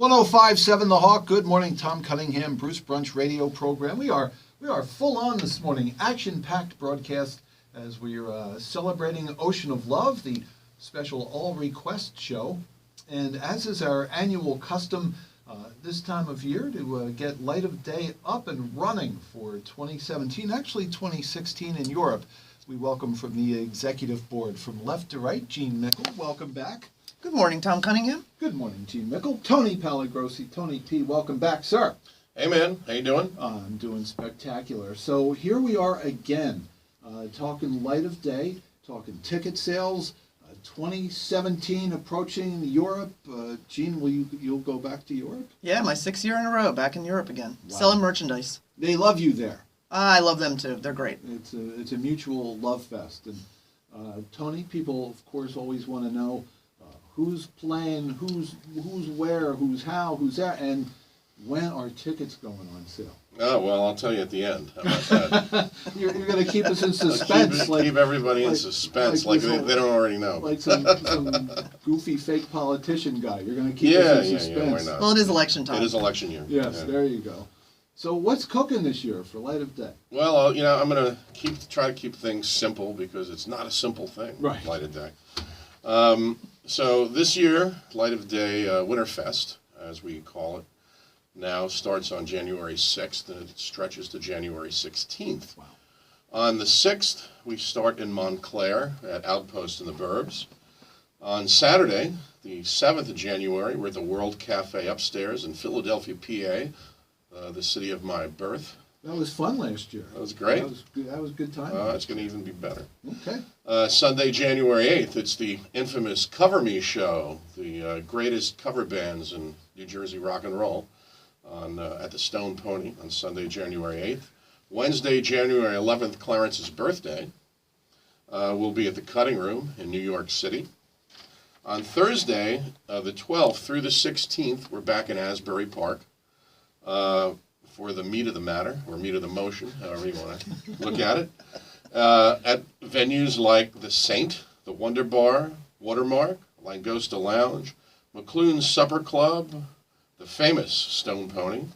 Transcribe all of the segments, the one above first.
105.7 The Hawk. Good morning, Tom Cunningham, Bruce Brunch radio program. We are full on this morning, action-packed broadcast as we're celebrating Ocean of Love, the special all-request show. And as is our annual custom this time of year to get Light of Day up and running for 2017, actually 2016 in Europe, we welcome from the executive board from left to right, Gene Mikle. Welcome back. Good morning, Tom Cunningham. Good morning, Gene Mikle. Tony Pallagrosi. Tony P., welcome back, sir. Hey, man. How you doing? I'm doing spectacular. So here we are again, talking Light of Day, talking ticket sales, 2017 approaching Europe. Gene, you'll go back to Europe? Yeah, my 6th year in a row, back in Europe again. Wow. Selling merchandise. They love you there. I love them too. They're great. It's a mutual love fest. And Tony, people, of course, always want to know who's playing, who's where, who's how, who's there, and when are tickets going on sale? Oh, well, I'll tell you at the end. How about that? You're going to keep us in suspense. Keep everybody in suspense, like they don't already know. Like some goofy fake politician guy. You're going to keep us in suspense. Yeah, why not? Well, it is election time. It is election year. Yes, yeah. There you go. So what's cooking this year for Light of Day? Well, I'm going to try to keep things simple because it's not a simple thing, right. Light of Day. So this year, Light of Day Winterfest, as we call it, now starts on January 6th, and it stretches to January 16th. Wow. On the 6th, we start in Montclair at Outpost in the Burbs. On Saturday, the 7th of January, we're at the World Cafe upstairs in Philadelphia, PA, the city of my birth. That was fun last year. That was great. That was a good time. It's going to even be better. Okay. Sunday, January 8th, it's the infamous Cover Me show, the greatest cover bands in New Jersey rock and roll, at the Stone Pony on Sunday, January 8th. Wednesday, January 11th, Clarence's birthday. We'll be at the Cutting Room in New York City. On Thursday, the 12th through the 16th, we're back in Asbury Park for the meat of the matter, or meat of the motion, however you want to look at it. At venues like the Saint, the Wonder Bar, Watermark, Langosta Lounge, McClune's Supper Club, the famous Stone Pony,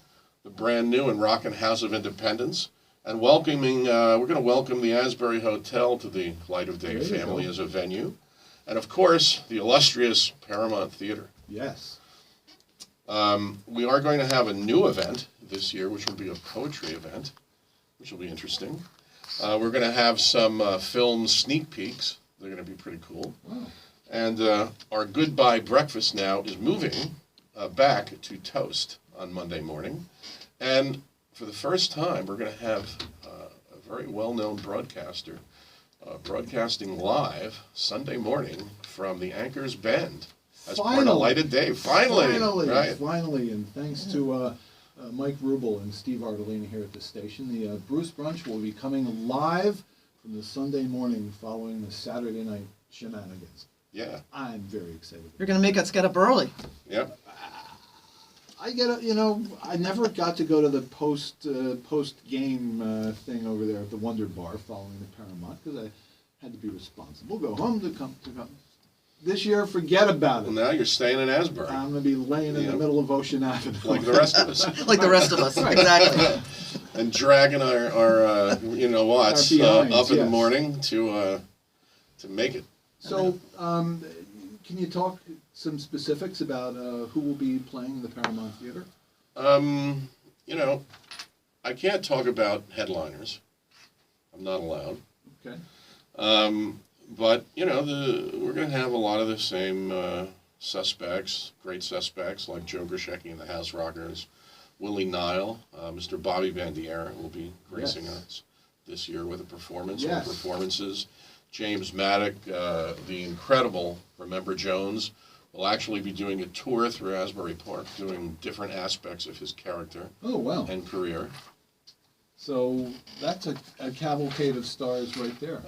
the brand new and rockin' House of Independence, and we're going to welcome the Asbury Hotel to the Light of Day family as a venue, and of course the illustrious Paramount Theater. Yes. We are going to have a new event this year, which will be a poetry event, which will be interesting. We're going to have some film sneak peeks. They're going to be pretty cool. Wow. And our goodbye breakfast now is moving back to Toast on Monday morning. And for the first time, we're going to have a very well-known broadcaster broadcasting live Sunday morning from the Anchor's Bend as part of Light of Day. Finally, and thanks to Mike Rubel and Steve Artolini here at the station. The Bruce Brunch will be coming live from the Sunday morning following the Saturday night shenanigans. Yeah. I'm very excited. You're going to make us get up early. Yep. I never got to go to the post game thing over there at the Wonder Bar following the Paramount because I had to be responsible. Go home to come. This year, forget about it. Well, now you're staying in Asbury. I'm going to be laying in the middle of Ocean Avenue. Like the rest of us. Like the rest of us, exactly. And dragging our watts up in the morning to make it. So, can you talk some specifics about who will be playing the Paramount Theater? I can't talk about headliners. I'm not allowed. Okay. But, we're going to have a lot of the same suspects, great suspects, like Joe Grishecki and the House Rockers, Willie Nile, Mr. Bobby Bandiera will be gracing us this year with a performance or performances. James Maddock, the incredible Remember Jones, will actually be doing a tour through Asbury Park, doing different aspects of his character and career. So that's a cavalcade of stars right there.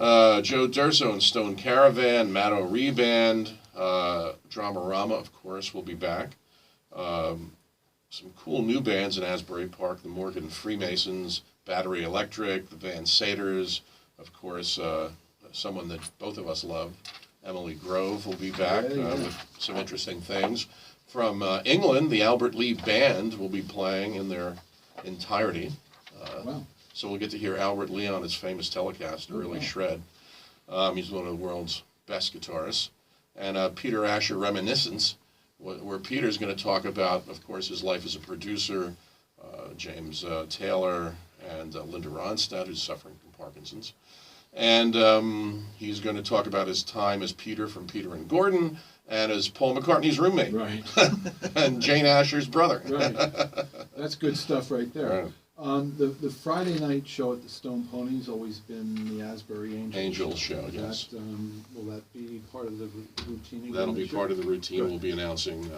Joe Durso and Stone Caravan, Matt O'Ree Band, Dramarama, of course, will be back. Some cool new bands in Asbury Park, the Morgan Freemasons, Battery Electric, the Van Saters, of course, someone that both of us love, Emily Grove will be back Yeah, yeah. with some interesting things. From England, the Albert Lee Band will be playing in their entirety. Wow. So we'll get to hear Albert Lee on his famous Telecaster, really shred. He's one of the world's best guitarists. And Peter Asher Reminiscence, where Peter's going to talk about, of course, his life as a producer, James Taylor and Linda Ronstadt, who's suffering from Parkinson's. And he's going to talk about his time as Peter from Peter and Gordon and as Paul McCartney's roommate. Right. And Jane Asher's brother. Right. That's good stuff right there. Right. The Friday night show at the Stone Pony's always been the Asbury Angels show, yes. Will that be part of the routine again? That'll be this year? part of the routine. Good. We'll be announcing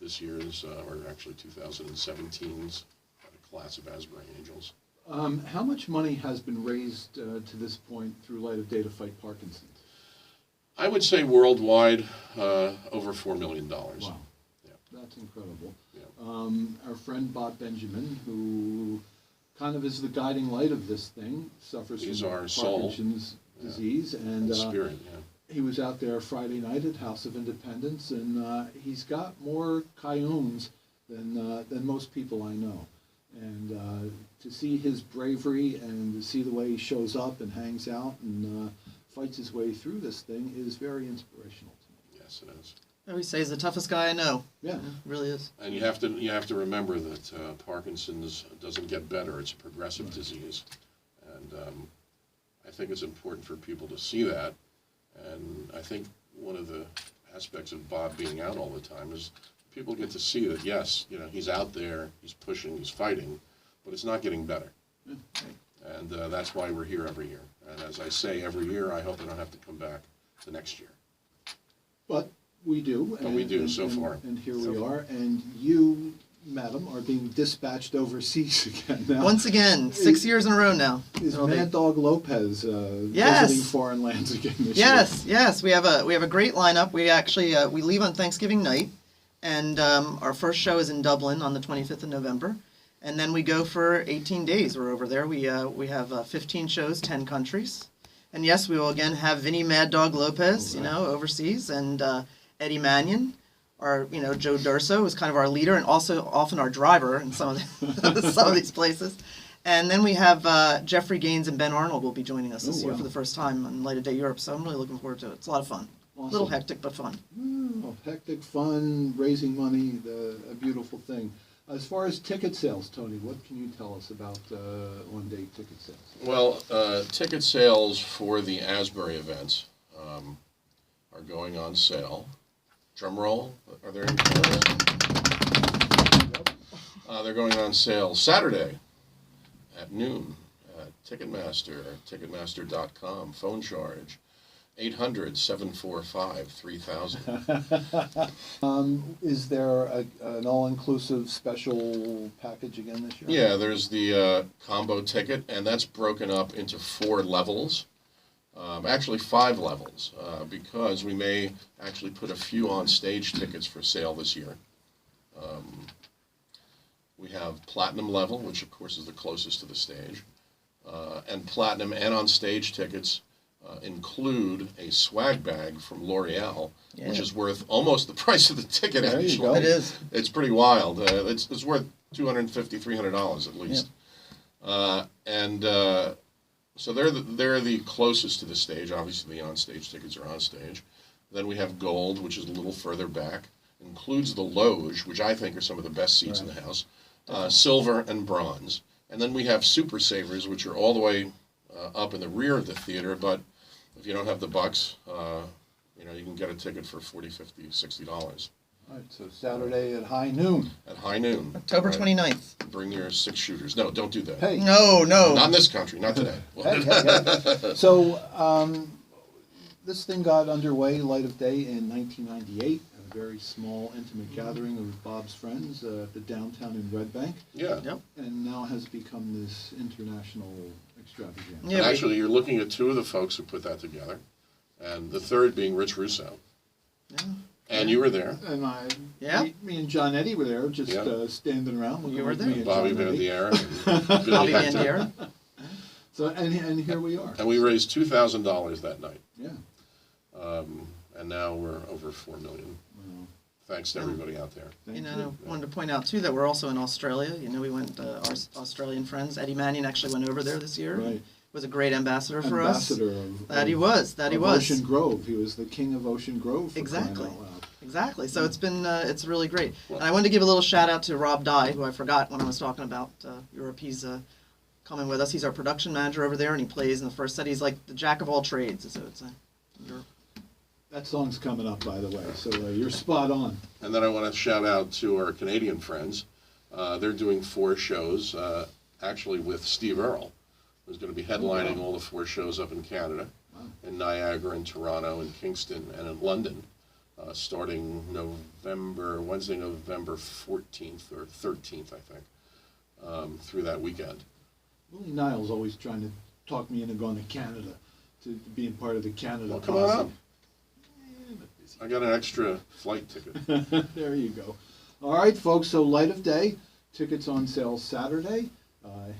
this year's, or actually 2017's class of Asbury Angels. How much money has been raised to this point through Light of Day to fight Parkinson's? I would say worldwide, over $4 million. Wow. Yeah. That's incredible. Yeah. Our friend Bob Benjamin, who kind of is the guiding light of this thing, suffers He's from our soul. Parkinson's disease, and Spirit, yeah. he was out there Friday night at House of Independence, and he's got more Cayunes than most people I know. And to see his bravery and to see the way he shows up and hangs out and fights his way through this thing is very inspirational to me. Yes, it is. I always say he's the toughest guy I know. Yeah. It really is. And you have to remember that Parkinson's doesn't get better; it's a progressive disease, and I think it's important for people to see that. And I think one of the aspects of Bob being out all the time is people get to see that yes, he's out there, he's pushing, he's fighting, but it's not getting better. Yeah. And that's why we're here every year. And as I say, every year I hope I don't have to come back the next year. But we do. But we do, so far. And here So we far. are. And you, madam, are being dispatched overseas again now. Once again, 6 years in a row now. Is It'll be- Mad Dog Lopez Yes. visiting foreign lands again this Yes, yes, we have a great lineup. We actually we leave on Thanksgiving night, and our first show is in Dublin on the 25th of November, and then we go for 18 days. We're over there. We have 15 shows, 10 countries, and yes, we will again have Vinny Mad Dog Lopez, overseas, and Eddie Mannion. Our Joe Durso is kind of our leader and also often our driver in some of some of these places. And then we have Jeffrey Gaines and Ben Arnold will be joining us this year wow. for the first time on Light of Day Europe, so I'm really looking forward to it. It's a lot of fun. Awesome. A little hectic, but fun. Oh, hectic, fun, raising money, a beautiful thing. As far as ticket sales, Tony, what can you tell us about one-day ticket sales? Well, ticket sales for the Asbury events are going on sale. Drum roll. Are there any? They're going on sale Saturday at noon at Ticketmaster, ticketmaster.com. Phone charge 800-745-3000. Is there an all-inclusive special package again this year? Yeah, there's the combo ticket, and that's broken up into 4 levels. Actually 5 levels, because we may actually put a few on-stage tickets for sale this year. We have platinum level, which of course is the closest to the stage, and platinum and on-stage tickets include a swag bag from L'Oreal, which is worth almost the price of the ticket. There you actually, go. It is. It's pretty wild. It's worth $250, $300 at least, so they're the closest to the stage. Obviously, the on-stage tickets are on stage. Then we have gold, which is a little further back, includes the loge, which I think are some of the best seats in the house. Silver and bronze, and then we have super savers, which are all the way up in the rear of the theater. But if you don't have the bucks, you can get a ticket for $40, $50, $60 All right, so Saturday at high noon. at high noon. October Right. 29th. Bring your 6-shooters. No, don't do that. Hey, No. Not in this country. Not today. hey. So this thing got underway, Light of Day, in 1998. A very small, intimate gathering of Bob's friends at the downtown in Red Bank, Yeah. Yep. and now has become this international extravaganza. Yeah, And actually, you're looking at 2 of the folks who put that together, and the third being Rich Russo. Yeah. And you were there. And Yeah. me and John Eddie were there, just standing around. looking You were like there? me and Bobby John Eddie. Bandiera. and Billy Bobby Hector. Bandiera. So and here we are. And we raised $2,000 that night. Yeah. And now we're over 4 million. Wow. Thanks to everybody out there. Thank You know, you. I wanted to point out too that we're also in Australia. You know, we went, our Australian friends, Eddie Mannion actually went over there this year. Right. Was a great ambassador for us. Ambassador of, That he was. Ocean Grove. He was the king of Ocean Grove. For Exactly. crying out loud. Exactly. So it's been, it's really great. And I wanted to give a little shout out to Rob Dye, who I forgot when I was talking about Europe. He's coming with us. He's our production manager over there, and he plays in the first set. He's like the jack of all trades. So it's Europe. That song's coming up, by the way, so you're spot on. And then I want to shout out to our Canadian friends. They're doing 4 shows, actually with Steve Earle, who's going to be headlining all the 4 shows up in Canada, in Niagara, in Toronto, in Kingston, and in London, starting Wednesday, November 14th or 13th, I think, through that weekend. Willie Niles always trying to talk me into going to Canada, to being part of the Canada Well, come on posse. up. I got an extra flight ticket. There you go. All right, folks, so Light of Day, tickets on sale Saturday.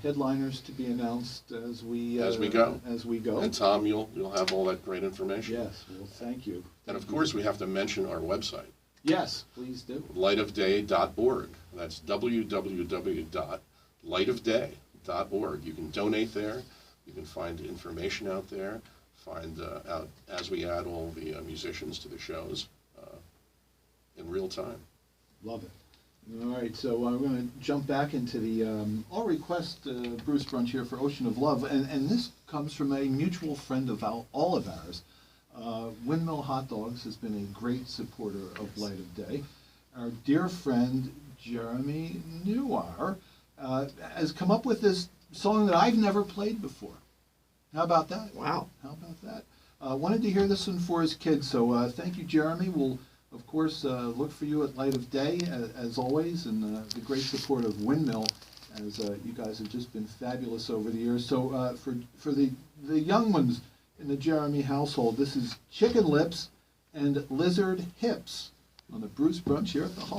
Headliners to be announced as we go. As we go. And Tom, you'll have all that great information. Yes, well, thank you. And of course, we have to mention our website, Yes, please do. lightofday.org. That's www.lightofday.org. You can donate there. You can find information out there. Find out as we add all the musicians to the shows in real time. Love it. All right, so we're going to jump back into the All Request Bruce Brunch here for Ocean of Love, and this comes from a mutual friend of all of ours. Windmill Hot Dogs has been a great supporter of Light of Day. Our dear friend Jeremy Newar has come up with this song that I've never played before. How about that? Wow. How about that? Wanted to hear this one for his kids, so thank you, Jeremy. We'll, of course, look for you at Light of Day, as always, and the great support of Windmill, as you guys have just been fabulous over the years. So for the young ones in the Jeremy household, this is Chicken Lips and Lizard Hips on the Bruce Brunch here at the Hall.